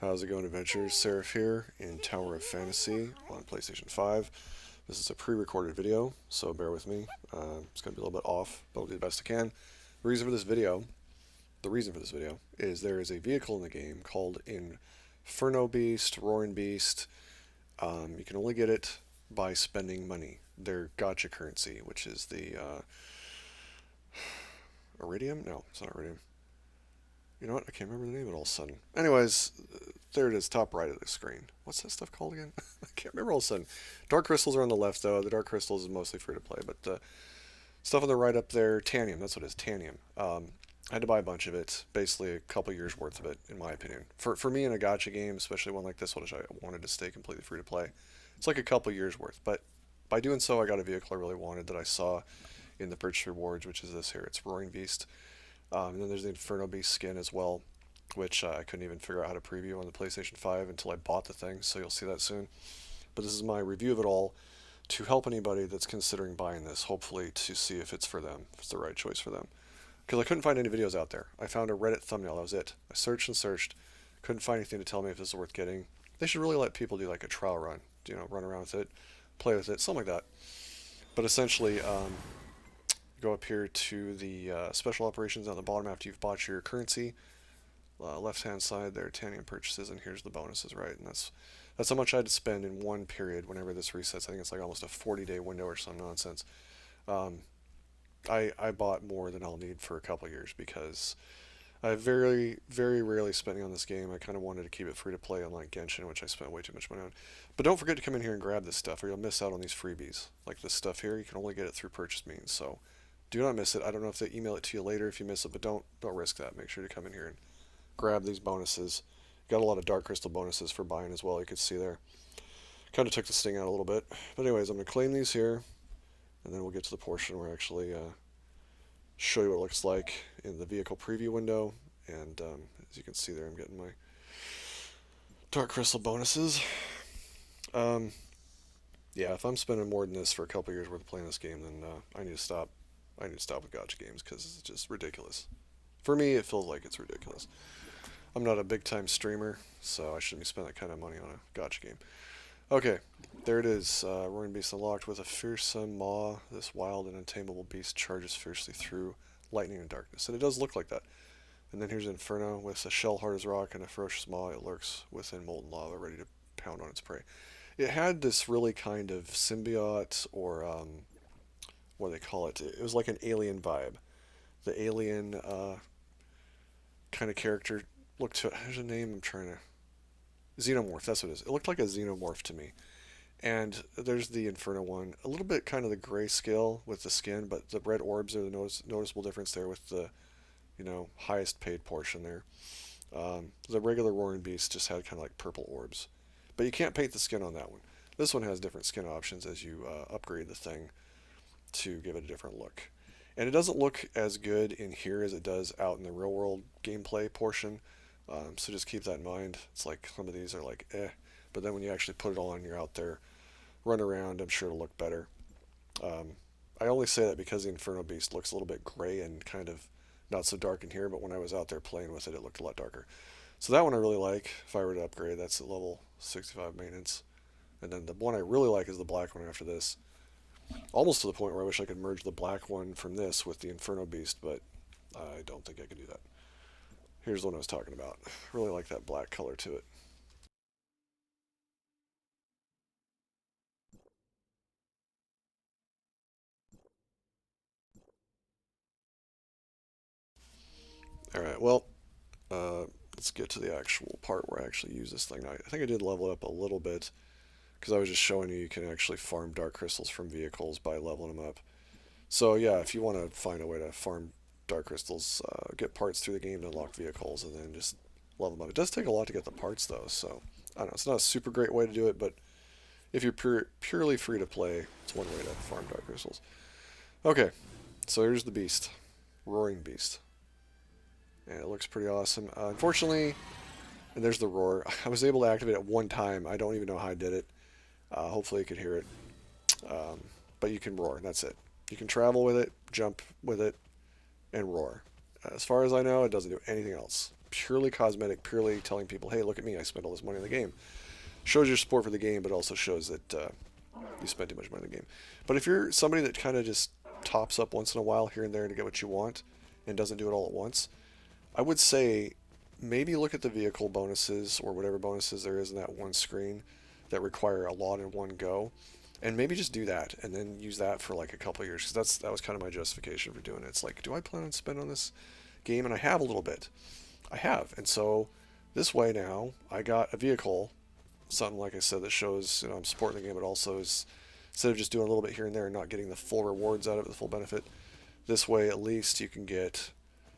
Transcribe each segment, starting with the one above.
How's it going, adventurers? Seraph here in Tower of Fantasy on PlayStation 5. This is a pre-recorded video, so bear with me. It's going to be a little bit off, but I'll do the best I can. The reason for this video, is there is a vehicle in the game called Infernobeast, roaringbeast. You can only get it by spending money. Their gacha currency, which is the iridium? No, it's not iridium. You know what? I can't remember the name of it all of a sudden. Anyways, there it is, top right of the screen. What's that stuff called again? I can't remember all of a sudden. Dark crystals are on the left, though. The dark crystals is mostly free to play, but stuff on the right up there, Tanium. That's what it is, Tanium. I had to buy a bunch of it, basically a couple years worth of it, in my opinion. For me in a gacha game, especially one like this one, which I wanted to stay completely free to play, it's like a couple years worth. But by doing so, I got a vehicle I really wanted that I saw in the purchase rewards, which is this here. It's Roaring Beast. And then there's the Inferno Beast skin as well, which I couldn't even figure out how to preview on the PlayStation 5 until I bought the thing, so you'll see that soon. But this is my review of it all to help anybody that's considering buying this, hopefully to see if it's for them, if it's the right choice for them. Because I couldn't find any videos out there. I found a Reddit thumbnail, that was it. I searched and searched, couldn't find anything to tell me if this is worth getting. They should really let people do like a trial run, run around with it, play with it, something like that. But essentially, go up here to the special operations on the bottom after you've bought your currency. Left hand side there, Tanium purchases, and here's the bonuses, right? And that's how much I had to spend in one period whenever this resets. I think it's like almost a 40-day window or some nonsense. I bought more than I'll need for a couple years because I very, very rarely spending on this game. I kind of wanted to keep it free to play, unlike Genshin, which I spent way too much money on. But don't forget to come in here and grab this stuff, or you'll miss out on these freebies. Like this stuff here, you can only get it through purchase means, so do not miss it. I don't know if they email it to you later if you miss it, but don't risk that. Make sure to come in here and grab these bonuses. Got a lot of dark crystal bonuses for buying as well, you could see there. Kind of took the sting out a little bit. But anyways, I'm going to claim these here, and then we'll get to the portion where I actually show you what it looks like in the vehicle preview window. And as you can see there, I'm getting my dark crystal bonuses. Yeah, if I'm spending more than this for a couple years worth of playing this game, then I need to stop. I need to stop with gacha games because it's just ridiculous. For me, it feels like it's ridiculous. I'm not a big-time streamer, so I shouldn't be spending that kind of money on a gacha game. Okay, there it is. Roaring Beast unlocked with a fearsome maw. This wild and untamable beast charges fiercely through lightning and darkness. And it does look like that. And then here's Inferno with a shell hard as rock and a ferocious maw. It lurks within molten lava, ready to pound on its prey. It had this really kind of symbiote, or what do they call it? It was like an alien vibe. The alien kind of character looked to it. There's a name I'm trying to... Xenomorph, that's what it is. It looked like a xenomorph to me. And there's the Inferno one. A little bit kind of the grayscale with the skin, but the red orbs are the noticeable difference there with the, highest paid portion there. The regular Roaring Beast just had kind of like purple orbs. But you can't paint the skin on that one. This one has different skin options as you upgrade the thing to give it a different look. And it doesn't look as good in here as it does out in the real world gameplay portion. So just keep that in mind. It's like some of these are like but then when you actually put it on and you're out there, run around, I'm sure it'll look better. I only say that because the Inferno Beast looks a little bit gray and kind of not so dark in here, but when I was out there playing with it, it looked a lot darker. So that one I really like. If I were to upgrade, that's at level 65 maintenance. And then the one I really like is the black one after this. Almost to the point where I wish I could merge the black one from this with the Inferno Beast, but I don't think I could do that. Here's the one I was talking about. Really like that black color to it. Alright, well, let's get to the actual part where I actually use this thing. I think I did level it up a little bit, because I was just showing you can actually farm dark crystals from vehicles by leveling them up. So yeah, if you want to find a way to farm dark crystals, get parts through the game to unlock vehicles, and then just level them up. It does take a lot to get the parts though, so I don't know. It's not a super great way to do it, but if you're purely free to play, it's one way to farm dark crystals. Okay, so here's the beast, Roaring Beast, and it looks pretty awesome. Unfortunately, and there's the roar. I was able to activate it one time. I don't even know how I did it. Hopefully you could hear it, but you can roar. That's it. You can travel with it, jump with it, and roar. As far as I know, it doesn't do anything else. purely cosmetic, purely telling people, hey, look at me, I spent all this money on the game. Shows your support for the game, but also shows that you spent too much money on the game. But if you're somebody that kind of just tops up once in a while here and there to get what you want and doesn't do it all at once, I would say maybe look at the vehicle bonuses or whatever bonuses there is in that one screen that require a lot in one go, and maybe just do that and then use that for like a couple of years, because that was kind of my justification for doing it. It's like, do I plan on spending on this game? And I have a little bit. I have, and so this way now I got a vehicle, something like I said that shows I'm supporting the game, but also is instead of just doing a little bit here and there and not getting the full rewards out of it, the full benefit. This way, at least you can get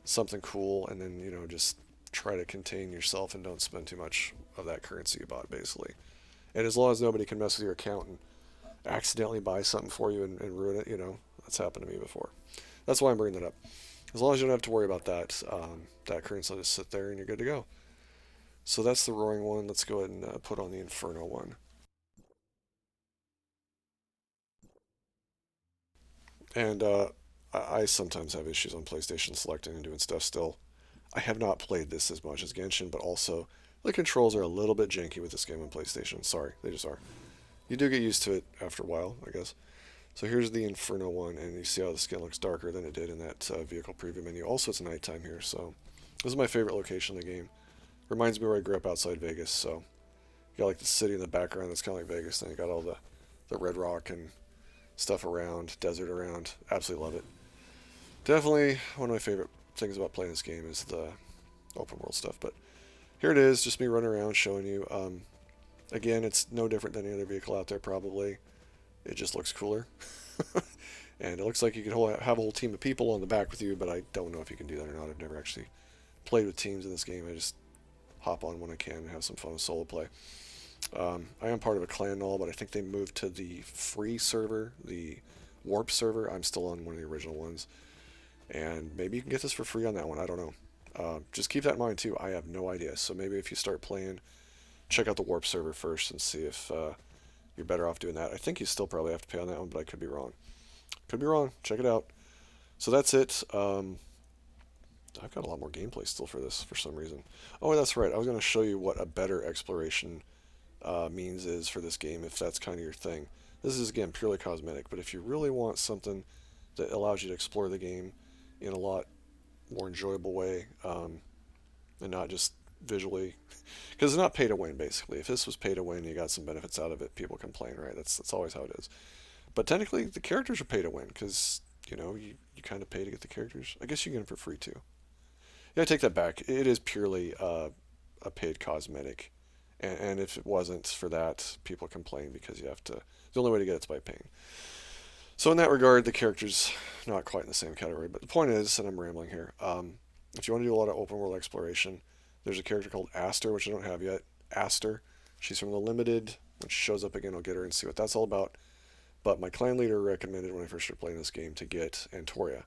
something cool, and then just try to contain yourself and don't spend too much of that currency you bought, basically. And as long as nobody can mess with your account and accidentally buy something for you and ruin it, that's happened to me before. That's why I'm bringing that up. As long as you don't have to worry about that, that currency will just sit there and you're good to go. So that's the Roaring one. Let's go ahead and put on the Inferno one. And I sometimes have issues on PlayStation selecting and doing stuff still. I have not played this as much as Genshin, but also the controls are a little bit janky with this game on PlayStation. Sorry, they just are. You do get used to it after a while, I guess. So here's the Inferno one, and you see how the skin looks darker than it did in that vehicle preview menu. Also, it's nighttime here, so this is my favorite location in the game. Reminds me where I grew up outside Vegas, so you got like the city in the background that's kind of like Vegas, then you got all the red rock and stuff around, desert around. Absolutely love it. Definitely one of my favorite things about playing this game is the open world stuff. But here it is, just me running around showing you. Again, it's no different than any other vehicle out there probably. It just looks cooler. And it looks like you can have a whole team of people on the back with you, but I don't know if you can do that or not. I've never actually played with teams in this game. I just hop on when I can and have some fun with solo play. I am part of a clan and all, but I think they moved to the free server, the Warp server. I'm still on one of the original ones. And maybe you can get this for free on that one. I don't know. Just keep that in mind, too. I have no idea. So maybe if you start playing, check out the Warp server first and see if you're better off doing that. I think you still probably have to pay on that one, but I could be wrong. Could be wrong. Check it out. So that's it. I've got a lot more gameplay still for this for some reason. Oh, that's right. I was going to show you what a better exploration means is for this game, if that's kind of your thing. This is, again, purely cosmetic, but if you really want something that allows you to explore the game in a lot more enjoyable way, and not just visually, because it's not pay to win, basically. If this was pay to win, you got some benefits out of it, people complain, right? That's always how it is. But technically, the characters are pay to win, because you kind of pay to get the characters. I guess you get them for free too. Yeah, I take that back. It is purely a paid cosmetic, and if it wasn't for that, people complain because you have to. The only way to get it's by paying. So in that regard, the character's not quite in the same category. But the point is, and I'm rambling here, if you want to do a lot of open world exploration, there's a character called Aster, which I don't have yet. Aster. She's from the Limited. When she shows up again, I'll get her and see what that's all about. But my clan leader recommended when I first started playing this game to get Antoria.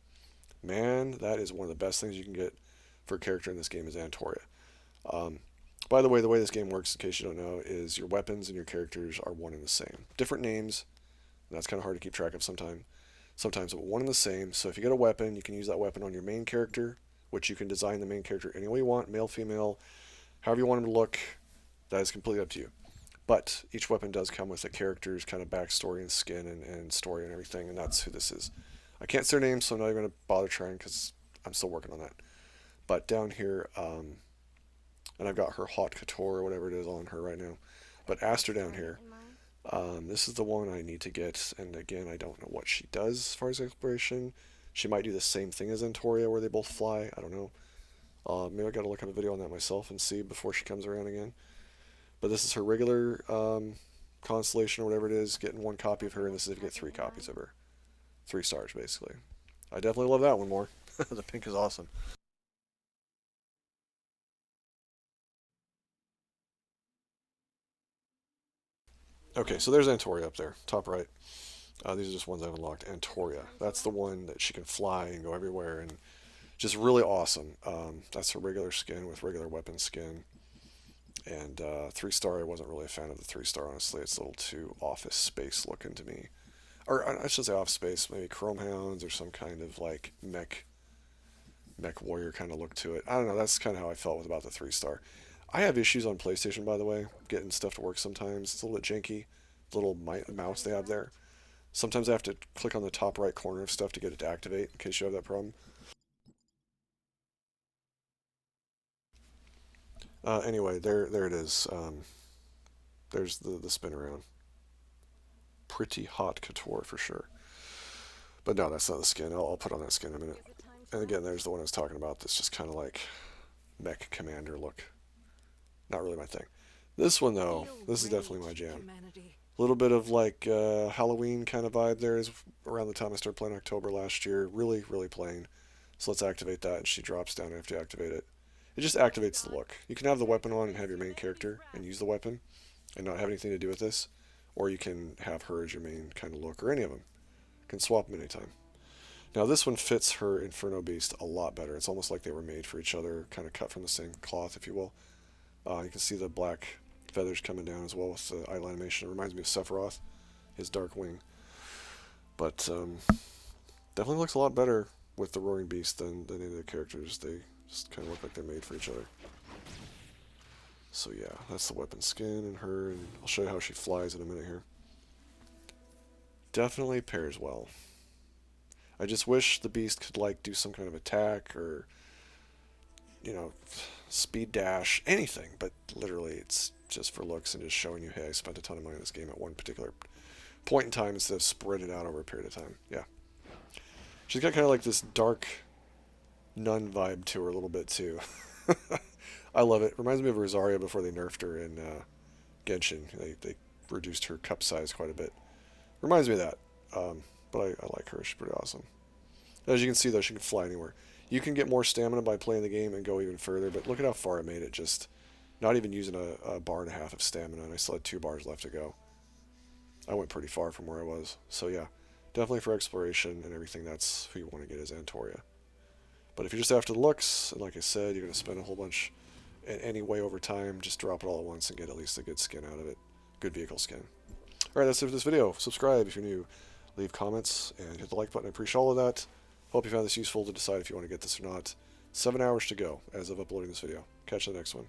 Man, that is one of the best things you can get for a character in this game is Antoria. By the way this game works, in case you don't know, is your weapons and your characters are one and the same. Different names, and that's kind of hard to keep track of sometimes, but one and the same. So if you get a weapon, you can use that weapon on your main character, which you can design the main character any way you want, male, female, however you want him to look. That is completely up to you. But each weapon does come with a character's kind of backstory and skin and story and everything, and that's who this is. I can't say her name, so I'm not even going to bother trying because I'm still working on that. But down here, and I've got her Haute Couture or whatever it is on her right now. But Aster down here, this is the one I need to get, and again, I don't know what she does as far as exploration. She might do the same thing as Antoria, where they both fly. I don't know. Maybe I got to look up a video on that myself and see before she comes around again. But this is her regular constellation or whatever it is, getting one copy of her, and this is if you get 3 copies of her. 3 stars, basically. I definitely love that one more. The pink is awesome. Okay, so there's Antoria up there, top right. These are just ones I've unlocked. Antoria. That's the one that she can fly and go everywhere and just really awesome. That's her regular skin with regular weapon skin. And 3-star, I wasn't really a fan of the 3-star, honestly. It's a little too Office Space looking to me. Or I should say Office Space, maybe Chrome Hounds or some kind of like mech warrior kind of look to it. I don't know, that's kind of how I felt with about the 3-star. I have issues on PlayStation, by the way, getting stuff to work sometimes. It's a little bit janky, the little mouse they have there. Sometimes I have to click on the top right corner of stuff to get it to activate, in case you have that problem. Anyway, there it is. There's the spin around. Pretty hot couture for sure. But no, that's not the skin. I'll put on that skin in a minute. And again, there's the one I was talking about. That's just kind of like mech commander look. Not really my thing. This one though, this is definitely my jam. A little bit of like Halloween kind of vibe there is around the time I started playing October last year. Really, really plain. So let's activate that, and she drops down after you activate it. It just activates the look. You can have the weapon on and have your main character and use the weapon and not have anything to do with this. Or you can have her as your main kind of look, or any of them. You can swap them anytime. Now this one fits her Inferno Beast a lot better. It's almost like they were made for each other, kind of cut from the same cloth, if you will. You can see the black feathers coming down as well with the eye animation. It reminds me of Sephiroth, his dark wing. But definitely looks a lot better with the Roaring Beast than any of the characters. They just kind of look like they're made for each other. So yeah, that's the weapon skin and her, and I'll show you how she flies in a minute here. Definitely pairs well. I just wish the beast could like do some kind of attack or, you know, speed dash, anything, but literally it's just for looks and just showing you, hey, I spent a ton of money on this game at one particular point in time instead of spread it out over a period of time. Yeah. She's got kind of like this dark nun vibe to her a little bit too. I love it. Reminds me of Rosaria before they nerfed her in Genshin. They reduced her cup size quite a bit. Reminds me of that. But I like her. She's pretty awesome. As you can see, though, she can fly anywhere. You can get more stamina by playing the game and go even further, but look at how far it made it, just not even using a bar and a half of stamina, and I still had 2 bars left to go. I went pretty far from where I was. So yeah, definitely for exploration and everything, that's who you want to get is Antoria. But if you're just after the looks, and like I said, you're going to spend a whole bunch any way over time, just drop it all at once and get at least a good skin out of it. Good vehicle skin. Alright, that's it for this video. Subscribe if you're new. Leave comments and hit the like button. I appreciate all of that. Hope you found this useful to decide if you want to get this or not. 7 hours to go as of uploading this video. Catch you in the next one.